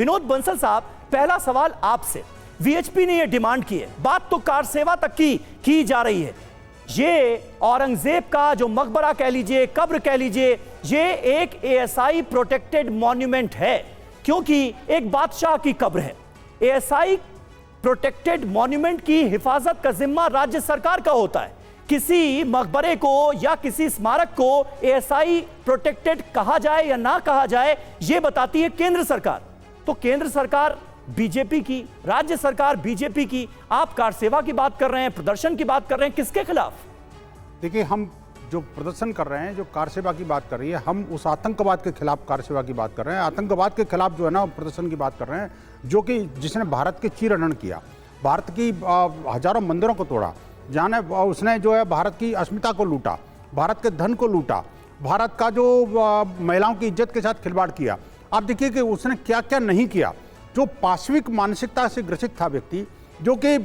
विनोद बंसल साहब, पहला सवाल आपसे। वीएचपी ने यह डिमांड की है, बात तो कार सेवा तक की जा रही है। ये औरंगजेब का जो मकबरा कह लीजिए, कब्र कह लीजिए, ये एक एएसआई प्रोटेक्टेड मॉन्यूमेंट है, क्योंकि एक बादशाह की कब्र है। एएसआई प्रोटेक्टेड मॉन्यूमेंट की हिफाजत का जिम्मा राज्य सरकार का होता है। किसी मकबरे को या किसी स्मारक को एएसआई प्रोटेक्टेड कहा जाए या ना कहा जाए, यह बताती है केंद्र सरकार। तो केंद्र सरकार बीजेपी की, राज्य सरकार बीजेपी की, आप कार सेवा की बात कर रहे हैं, प्रदर्शन की बात कर रहे हैं, किसके खिलाफ? देखिए, हम जो प्रदर्शन कर रहे हैं, जो कार सेवा की बात कर रही है, हम उस आतंकवाद के खिलाफ कार सेवा की बात कर रहे हैं। आतंकवाद के खिलाफ जो है ना प्रदर्शन की बात कर रहे हैं, जो कि जिसने भारत के चीरहरण किया, भारत की हजारों मंदिरों को तोड़ा, जहाँ उसने जो है भारत की अस्मिता को लूटा, भारत के धन को लूटा, भारत का जो महिलाओं की इज्जत के साथ खिलवाड़ किया। आप देखिए कि उसने क्या क्या नहीं किया। जो पाश्विक मानसिकता से ग्रसित था व्यक्ति, जो कि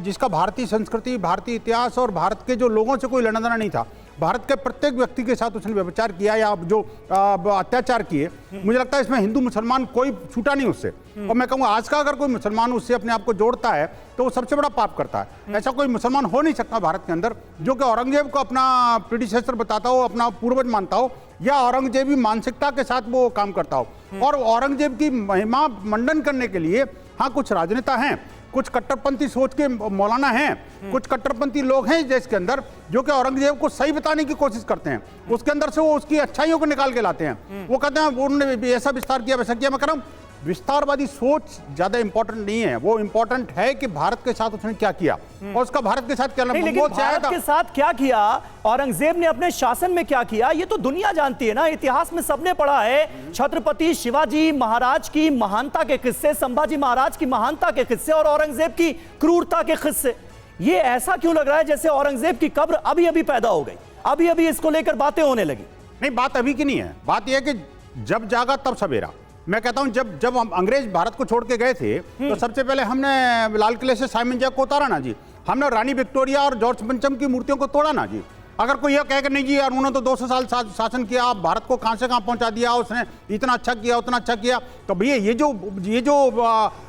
जिसका भारतीय संस्कृति, भारतीय इतिहास और भारत के जो लोगों से कोई लेना देना नहीं था, भारत के प्रत्येक व्यक्ति के साथ उसने व्यभिचार किया या जो अत्याचार किए, मुझे लगता है इसमें हिंदू मुसलमान कोई छूटा नहीं उससे। और मैं कहूँगा आज का अगर कोई मुसलमान उससे अपने आप को जोड़ता है तो वो सबसे बड़ा पाप करता है। ऐसा कोई मुसलमान हो नहीं सकता भारत के अंदर जो कि औरंगजेब को अपना प्रीडिसेसर बताता हो, अपना पूर्वज मानता हो, या औरंगजेबी मानसिकता के साथ वो काम करता हो। और औरंगजेब की महिमा मंडन करने के लिए हाँ कुछ राजनेता हैं, कुछ कट्टरपंथी सोच के मौलाना हैं, कुछ कट्टरपंथी लोग हैं देश के अंदर जो कि औरंगजेब को सही बताने की कोशिश करते हैं। उसके अंदर से वो उसकी अच्छाइयों को निकाल के लाते हैं। वो कहते हैं उन्होंने ऐसा विस्तार किया, वैसा किया। मैं कह रहा हूँ विस्तारवादी सोच ज्यादा इंपॉर्टेंट नहीं है, वो इंपॉर्टेंट है कि भारत के साथ उसने क्या किया और उसका भारत के साथ क्या भारत के साथ क्या किया, औरंगजेब ने अपने शासन में क्या किया, ये तो दुनिया जानती है ना। इतिहास में सबने पढ़ा है छत्रपति शिवाजी महाराज की महानता के किस्से, संभाजी महाराज की महानता के किस्से और औरंगजेब की क्रूरता के किस्से। ये ऐसा क्यों लग रहा है जैसे औरंगजेब की कब्र अभी अभी पैदा हो गई, अभी अभी इसको लेकर बातें होने लगी? नहीं, बात अभी की नहीं है। बात यह है कि जब जागा तब सवेरा। मैं कहता हूं जब हम अंग्रेज भारत को छोड़ के गए थे तो सबसे पहले हमने लाल किले से साइमन जैक को उतारा ना जी, हमने रानी विक्टोरिया और जॉर्ज पंचम की मूर्तियों को तोड़ा ना जी। अगर कोई यह कहे कि नहीं जी यार उन्होंने तो 200 साल शासन किया, भारत को कहां से कहां पहुंचा दिया, उसने इतना अच्छा किया उतना अच्छा किया, तो भैया ये जो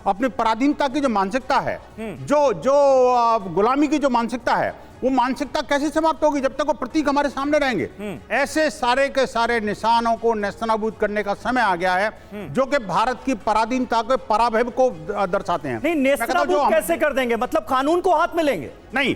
अपनी पराधीनता की जो मानसिकता है, जो गुलामी की जो मानसिकता है, वो मानसिकता कैसे समाप्त होगी जब तक वो प्रतीक हमारे सामने रहेंगे। ऐसे सारे के सारे निशानों को नेस्तनाबूद करने का समय आ गया है जो कि भारत की पराधीनता के पराभव को दर्शाते हैं। नहीं, नेस्तनाबूद कैसे कर देंगे? मतलब कानून को हाथ में लेंगे? नहीं,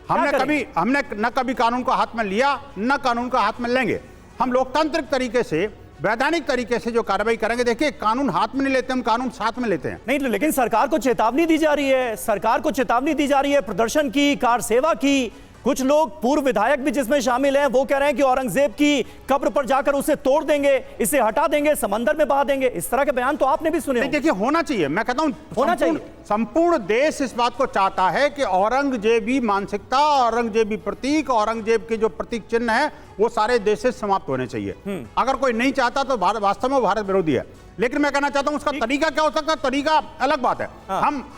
हमने न कभी कानून को हाथ में लिया, न कानून को हाथ में लेंगे। हम लोकतांत्रिक तरीके से, वैधानिक तरीके से जो कार्रवाई करेंगे। देखिए, कानून हाथ में नहीं लेते हम, कानून साथ में लेते हैं। नहीं, लेकिन सरकार को चेतावनी दी जा रही है, सरकार को चेतावनी दी जा रही है प्रदर्शन की, कार सेवा की। कुछ लोग, पूर्व विधायक भी जिसमें शामिल हैं, वो कह रहे हैं कि औरंगजेब की कब्र पर जाकर उसे तोड़ देंगे, इसे हटा देंगे, समंदर में बहा देंगे। इस तरह के बयान तो आपने भी सुने। देखिए, होना चाहिए। मैं कहता हूं होना चाहिए। संपूर्ण देश इस बात को चाहता है कि औरंगजेबी मानसिकता, औरंगजेबी प्रतीक, औरंगजेब के जो प्रतीक चिन्ह है वो सारे देश से समाप्त होने चाहिए। अगर कोई नहीं चाहता तो वास्तव में भारत विरोधी है। लेकिन मैं कहना चाहता हूं उसका तरीका क्या हो सकता है, तरीका अलग बात है।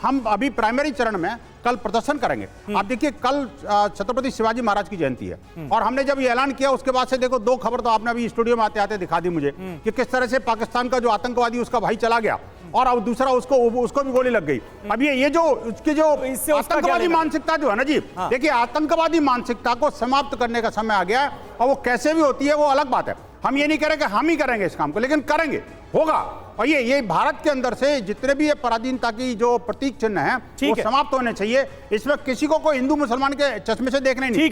हम अभी प्राइमरी चरण में कल प्रदर्शन करेंगे। आप देखिए, कल छत्रपति शिवाजी महाराज की जयंती है और हमने जब ये ऐलान किया उसके बाद से देखो दो खबर तो आपने अभी स्टूडियो में आते आते दिखा दी मुझे कि किस तरह से पाकिस्तान का जो आतंकवादी उसका भाई चला गया और अब दूसरा उसको भी गोली लग गई। अब ये जो उसकी जो आतंकवादी मानसिकता जो है ना जी, देखिए आतंकवादी मानसिकता को समाप्त करने का समय आ गया है और वो कैसे भी होती है वो अलग बात है। हम ये नहीं कह रहे कि हम ही करेंगे इस काम को, लेकिन करेंगे, होगा। और ये भारत के अंदर से जितने भी ये पराधीनता की जो प्रतीक चिन्ह है वो समाप्त होने चाहिए। इसमें किसी को कोई हिंदू मुसलमान के चश्मे से देखना ही नहीं।